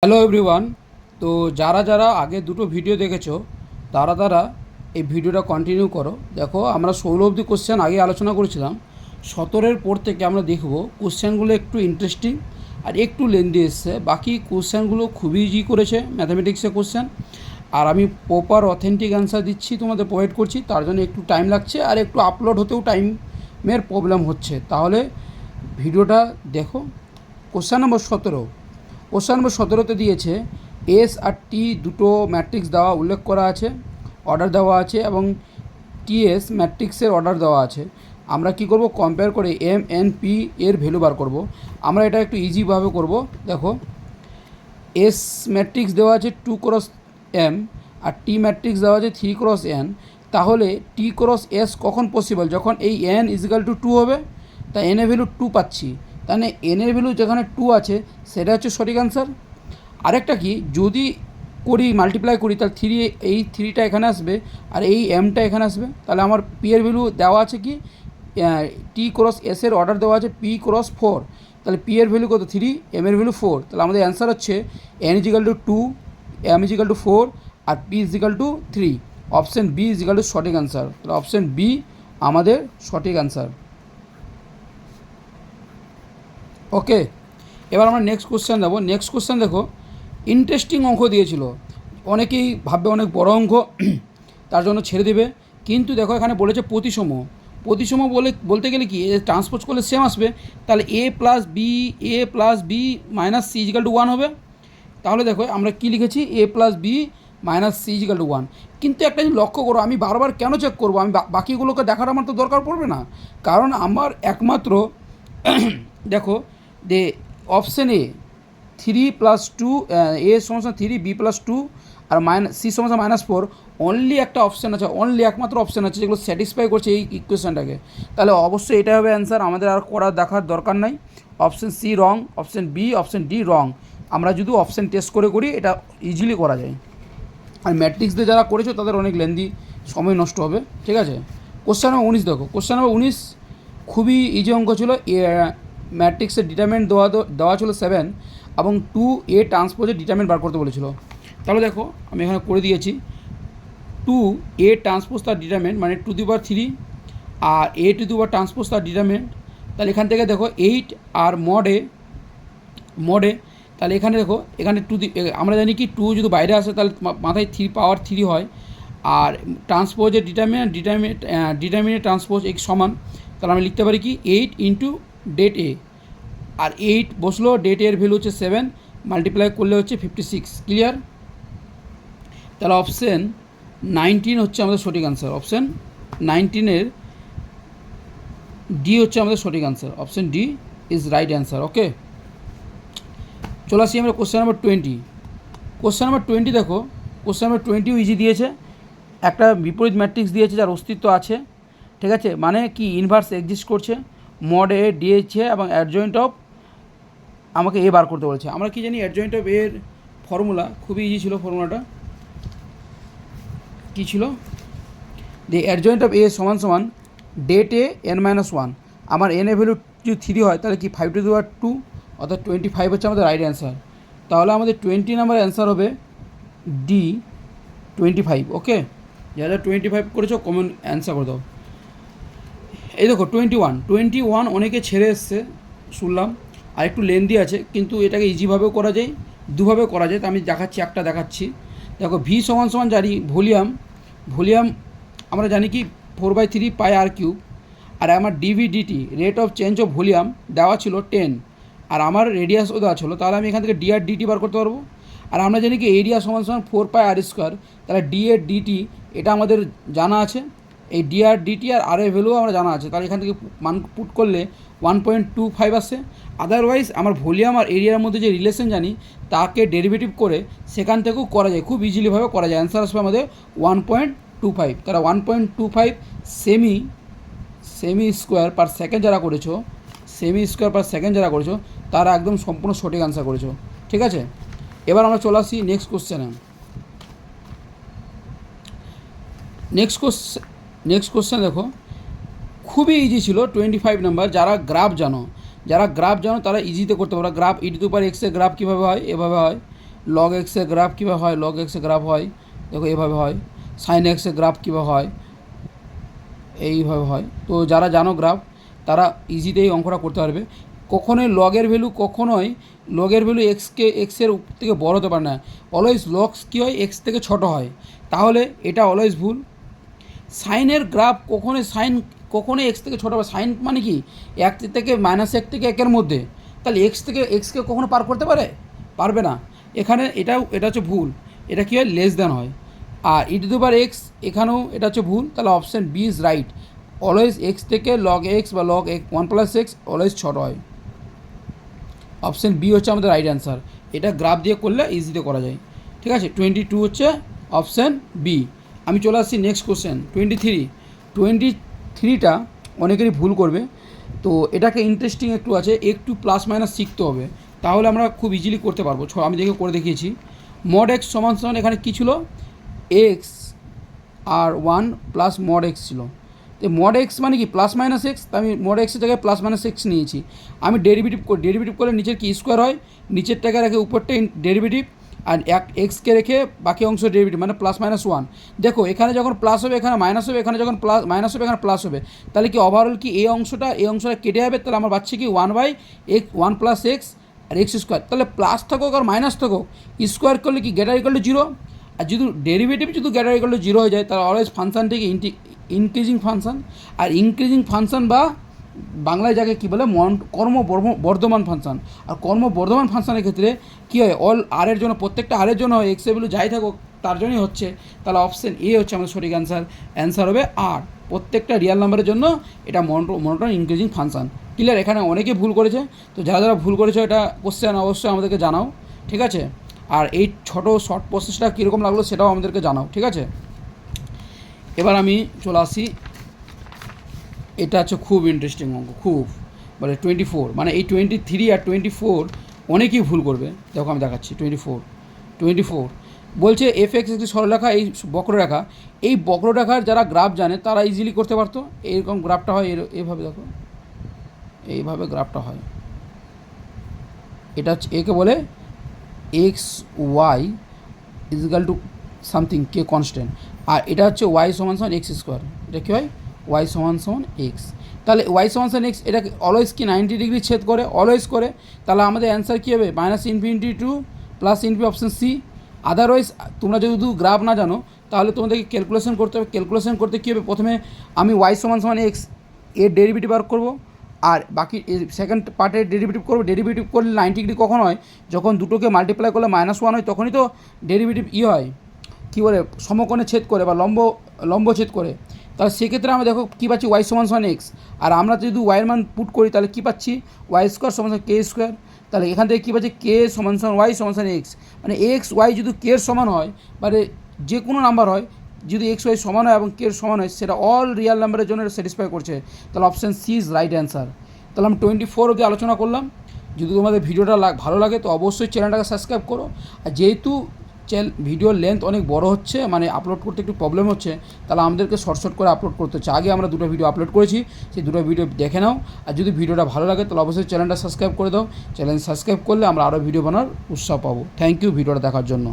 Hello everyone. তো যারা যারা আগে দুটো ভিডিও দেখেছো তারা এই ভিডিওটা কন্টিনিউ করো। দেখো, আমরা 16 অবধি কোশ্চেন আগে আলোচনা করেছিলাম। 17-এর পর থেকে আমরা দেখব কোশ্চেনগুলো একটু ইন্টারেস্টিং আর একটু লেন্দি এসছে। বাকি কোশ্চেনগুলো খুবই ইজি করেছে, ম্যাথামেটিক্সের কোশ্চেন। আর আমি প্রপার অথেন্টিক অ্যান্সার দিচ্ছি, তোমাদের প্রোভাইড করছি। তার জন্য একটু টাইম লাগছে আর একটু আপলোড হতেও টাইমের প্রবলেম হচ্ছে। তাহলে ভিডিওটা দেখো। Question number 17। কোশ্চেন নম্বর 17তে দিয়েছে এস আর টি দুটো ম্যাট্রিক্স দেওয়া উল্লেখ করা আছে, অর্ডার দেওয়া আছে এবং টিএস ম্যাট্রিক্সের অর্ডার দেওয়া আছে। আমরা কি করব, কম্পেয়ার করে এম এন পি এর ভ্যালু বার করব। আমরা এটা একটু ইজিভাবে করব। দেখো, এস ম্যাট্রিক্স দেওয়া আছে 2x m আর টি ম্যাট্রিক্স দেওয়া আছে 3x n। তাহলে টি ক্রস এস কখন পসিবল? যখন এই n ইজিক্যাল টু 2 হবে। তাই এন এর ভ্যালু 2 পাচ্ছি, তাহলে এন এর ভ্যালু যেখানে 2 আছে সেটা হচ্ছে সঠিক অ্যান্সার। আরেকটা কি, যদি করি মাল্টিপ্লাই করি তাহলে এই থ্রিটা এখানে আসবে আর এই এমটা এখানে আসবে। তাহলে আমার পি এর ভ্যালু দেওয়া আছে কি, টি ক্রস এস এর অর্ডার দেওয়া আছে পি ক্রস 4। তাহলে পি এর ভ্যালু কত? 3, এম এর ভ্যালু 4। তাহলে আমাদের অ্যান্সার হচ্ছে N equal to 2, M equal to 4 আর P equal to 3। Option B equal to সঠিক অ্যান্সার। তাহলে অপশান বি আমাদের সঠিক অ্যান্সার। ওকে, এবার আমরা নেক্সট কোশ্চেন দেবো। নেক্সট কোশ্চেন দেখো, ইন্টারেস্টিং অঙ্ক দিয়েছিল। অনেকেই ভাববে অনেক বড় অঙ্ক, তার জন্য ছেড়ে দেবে। কিন্তু দেখো, এখানে বলেছে প্রতিসম। প্রতিসম বলতে গেলে কি, ট্রান্সপোজ করলে সেম আসবে। তাহলে A plus B minus C equal to 1 হবে। তাহলে দেখো আমরা কি লিখেছি, A plus B minus C equal to 1। কিন্তু একটা জিনিস লক্ষ্য করো, আমি বারবার কেন চেক করবো? আমি বাকিগুলোকে দেখার আমার তো দরকার পড়বে না, কারণ আমার একমাত্র দেখো যে অপশান এ 3+2, এ সমস্যা 3, বি প্লাস 2 আর সি সমস্যা -4, অনলি একটা অপশান আছে, অনলি একমাত্র অপশান আছে যেগুলো স্যাটিসফাই করছে এই ইকুয়েশনটাকে। তাহলে অবশ্যই এটা হবে অ্যান্সার, আমাদের আর দেখার দরকার নাই। অপশান সি রং, অপশান বি, অপশান ডি রং। আমরা যদি অপশান টেস্ট করি এটা ইজিলি করা যায়। আর ম্যাট্রিক্স দিয়ে যারা করেছো তাদের অনেক লেন্দি সময় নষ্ট হবে। ঠিক আছে, কোশ্চেন নম্বর 19 দেখো। কোশ্চেন নম্বর 19 খুবই ইজি অঙ্ক ছিল। ম্যাট্রিক্সের ডিটারমিনেন্ট দেওয়া ছিল 7 এবং 2a ট্রান্সপোজের ডিটারমিনেন্ট বার করতে বলেছিল। তাহলে দেখো আমি এখানে করে দিয়েছি 2a ট্রান্সপোজ তার ডিটারমিনেন্ট মানে 2^3 আর a ট্রান্সপোজ তার ডিটারমিনেন্ট। তাহলে এখান থেকে দেখো 8 আর মডে তাহলে এখানে দেখো, এখানে আমরা জানি কি 2 যদি বাইরে আসে তাহলে মাথায় 3 পাওয়ার 3 হয়। আর ট্রান্সপোজের ডিটারমিনেন্ট ট্রান্সপোজ এক সমান। তাহলে আমি লিখতে পারি কি 8 ইন্টু ডেট এ, আর 8 বসলো, ডেট এর ভ্যালু হচ্ছে 7, মাল্টিপ্লাই করলে হচ্ছে 56। ক্লিয়ার? তাহলে অপশান 19 হচ্ছে আমাদের সঠিক অ্যান্সার। অপশান 19-এর ডি হচ্ছে আমাদের সঠিক answer. Option D is right answer. Okay, চলে আসি আমরা কোশ্চেন নাম্বার 20। কোশ্চেন নাম্বার 20 দেখো, কোশ্চেন নাম্বার 20ও ইজি দিয়েছে। একটা বিপরীত ম্যাট্রিক্স দিয়েছে যার অস্তিত্ব আছে। ঠিক আছে, মানে কি ইনভার্স এক্সিস্ট করছে, মড এ দিয়েছে এবং অ্যাডজয়েন্ট অফ আমাকে এ বার করতে বলেছে। আমরা কি জানি অ্যাডজয়েন্ট অফ এর ফর্মুলা খুবই ইজি ছিল। ফর্মুলাটা কী ছিল? যে অ্যাডজয়েন্ট অফ এ সমান সমান ডেট এ n-1। আমার এন এর ভ্যালু যদি 3 হয় তাহলে কি 5^2, অর্থাৎ 25 হচ্ছে আমাদের রাইট অ্যান্সার। তাহলে আমাদের 20 নাম্বার অ্যান্সার হবে ডি 25। ওকে, যারা 25 করেছো কমন অ্যান্সার করে দাও। এই দেখো 21 অনেকে ছেড়ে এসছে শুনলাম, আর একটু লেন্দি আছে, কিন্তু এটাকে ইজিভাবেও করা যায়, দুভাবে করা যায়। তো আমি একটা দেখাচ্ছি। দেখো ভি সমান সমান জানি ভলিউম আমরা জানি কি 4/3 পাই আর কিউব। আর আমার DT rate of change of volume দেওয়া ছিল 10, আর আমার রেডিয়াসও দেওয়া ছিল। তাহলে আমি এখান থেকে ডি আর ডিটি বার করতে পারবো। আর আমরা জানি কি এরিয়া সমান সমান 4πr²। তাহলে ডি এর ডিটি এটা আমাদের জানা আছে, এই ডি আর ডিটি আর এর ভ্যালু আমরা জানা আছে। তাহলে এখান থেকে মান পুট করলে 1.25 আসে। আদারওয়াইজ আমার ভলিউম আর এরিয়ার মধ্যে যে রিলেশন জানি তাকে ডেরিভেটিভ করে সেখান থেকেও করা যায়, খুব ইজিলিভাবে করা যায়। অ্যান্সার আসবে আমাদের 1.25। তারা 1.25 সেমি স্কোয়ার পার সেকেন্ড যারা করেছো, তারা একদম সম্পূর্ণ সঠিক অ্যান্সার করেছো। ঠিক আছে, এবার আমরা চলে আসি নেক্সট কোশ্চেনে। নেক্সট কোশ্চেন দেখো, খুবই ইজি ছিল। 25 নাম্বার। যারা গ্রাফ জানো তারা ইজিতে করতে পারো। গ্রাফ e⁻x এর গ্রাফ কীভাবে হয়, এভাবে হয়। লগ এক্সের গ্রাফ কীভাবে হয়, লগ এক্সের গ্রাফ হয় দেখো এভাবে হয়, সাইন এক্সের গ্রাফ কীভাবে হয়, এইভাবে হয়। তো যারা জানো গ্রাফ তারা ইজিতেই অঙ্কটা করতে পারবে। কখনোই লগের ভ্যালু এক্সের থেকে বড় হতে পারে না, অলওয়েজ লগস কী হয় এক্স থেকে ছোট হয়, তাহলে এটা অলওয়েজ ভুল। সাইনের গ্রাফ কখনোই এক্স থেকে ছোটো হবে, সাইন মানে কি এক থেকে -1 থেকে 1 মধ্যে, তাহলে এক্সকে কখনো পার করতে পারবে না। এখানে এটা হচ্ছে ভুল, এটা কী হয় লেস দ্যান হয়। আর e⁻x এখানেও এটা হচ্ছে ভুল, তাহলে option B is right. Always x থেকে লগ এক্স বা লগ 1 + x অলওয়েজ ছোট হয়। অপশান বি হচ্ছে আমাদের রাইট অ্যান্সার। এটা গ্রাফ দিয়ে করলে ইজিতে করা যায়। ঠিক আছে, 22 হচ্ছে অপশান বি। আমি চলে আসছি নেক্সট কোশ্চেন 23টা অনেকেরই ভুল করবে, তো এটাকে ইন্টারেস্টিং একটু প্লাস মাইনাস শিখতে হবে, তাহলে আমরা খুব ইজিলি করতে পারবো। আমি করে দেখিয়েছি। মড এক্স সমান এখানে কী ছিল, এক্স আর 1 প্লাস মড এক্স ছিল। তো মড এক্স মানে কি প্লাস মাইনাস এক্স, তো আমি মড এক্সের জায়গায় প্লাস মাইনাস এক্স নিয়েছি। আমি ডেরিভেটিভ করলে নিচের কি স্কোয়ার হয়, নিচেরটাকে রেখে উপরটা ডেরিভেটিভ, আর এক্সকে রেখে বাকি অংশ ডেরিভেটিভ মানে +-1। দেখো এখানে যখন প্লাস হবে এখানে মাইনাস হবে, এখানে যখন মাইনাস হবে এখানে প্লাস হবে, তাহলে কি ওভারঅল কি এই অংশটা কেটে যাবে, তাহলে আমার পাচ্ছি কি 1 + x আর x²। তাহলে প্লাস থাকুক আর মাইনাস থাকুক, স্কোয়ার করলে কি > 0, আর যদি ডেরিভেটিভ > 0 হয়ে যায় তাহলে অলওয়েজ ফাংশানটিকে ইনক্রিজিং ফাংশান। আর ইনক্রিজিং ফাংশান বা বাংলায় যাকে কী বলে বর্ধমান ফাংশান। আর বর্ধমান ফাংশানের ক্ষেত্রে কী হয়, প্রত্যেকটা আরের জন্য এক্সের ভ্যালু যাই থাকুক তার জন্যই হচ্ছে, তাহলে অপশান এ হচ্ছে আমাদের সঠিক অ্যান্সার হবে। আর প্রত্যেকটা রিয়াল নাম্বারের জন্য এটা মনোটোন ইনক্রিজিং ফাংশান। ক্লিয়ার? এখানে অনেকে ভুল করেছে, তো যারা ভুল করেছে এটা কোশ্চেন অবশ্যই আমাদেরকে জানাও, ঠিক আছে? আর এই শর্ট প্রসেসটা কীরকম লাগলো সেটাও আমাদেরকে জানাও, ঠিক আছে? এবার আমি চলে আসি, এটা হচ্ছে খুব ইন্টারেস্টিং অঙ্ক, খুব 24, মানে এই 23 আর 24 অনেকেই ভুল করবে। দেখো আমি দেখাচ্ছি 24 বলছে f(x) একটি সরলরেখা, এই বক্ররেখা, এই বক্ররেখার যারা গ্রাফ জানে তারা ইজিলি করতে পারতো। এইরকম গ্রাফটা হয়, এইভাবে দেখো, এইভাবে গ্রাফটা হয়। এটা হচ্ছে একে বলে xy = সামথিং কে কনস্ট্যান্ট, আর এটা হচ্ছে y = x²। এটা কী হয়, y = x। তাহলে y = x এটা অলওয়েজ কি 90 ডিগ্রি ছেদ করে, অলওয়েজ করে। তাহলে আমাদের অ্যান্সার কী হবে, -∞ টু +∞, অপশান সি। আদারওয়াইজ তোমরা যদি গ্রাফ না জানো তাহলে তোমাদেরকে ক্যালকুলেশন করতে হবে। ক্যালকুলেশন করতে কী হবে, প্রথমে আমি y = x এর ডেরিভেটিভ বার করবো, আর বাকি সেকেন্ড পার্টের ডেরিভেটিভ করবো। ডেরিভেটিভ করলে 90 ডিগ্রি কখন হয়, যখন দুটোকে মাল্টিপ্লাই করলে -1 হয়, তখনই তো ডেরিভেটিভ হয়, কী বলে, সমকোণে ছেদ করে বা লম্ব ছেদ করে। তাহলে সেক্ষেত্রে আমরা দেখো কী পাচ্ছি, y = x। আর আমরা যদি y এর মান পুট করি তাহলে কী পাচ্ছি, y² = k²। তাহলে এখান থেকে কী পাচ্ছি, k = y = x, মানে x y যদি k এর সমান হয়, মানে যে কোনো নাম্বার হয়, যদি x y সমান হয় এবং k এর সমান হয়, সেটা অল রিয়াল নাম্বারের জন্য স্যাটিসফাই করছে। তাহলে option C is right answer. তাহলে আমি 24 অবধি আলোচনা করলাম। যদি তোমাদের ভিডিওটা ভালো লাগে তো অবশ্যই চ্যানেলটাকে সাবস্ক্রাইব করো। আর যেহেতু ভিডিওর লেন্থ অনেক বড় হচ্ছে, মানে আপলোড করতে একটু প্রবলেম হচ্ছে, তাহলে আমাদেরকে শর্ট করে আপলোড করতে হচ্ছে। আগে আমরা 2টো ভিডিও আপলোড করেছি, সেই 2টো ভিডিও দেখে নাও। আর যদি ভিডিওটা ভালো লাগে তাহলে অবশ্যই চ্যানেলটা সাবস্ক্রাইব করে দাও। চ্যানেল সাবস্ক্রাইব করলে আমরা আরও ভিডিও বানার উৎসাহ পাবো। থ্যাংক ইউ ভিডিওটা দেখার জন্য।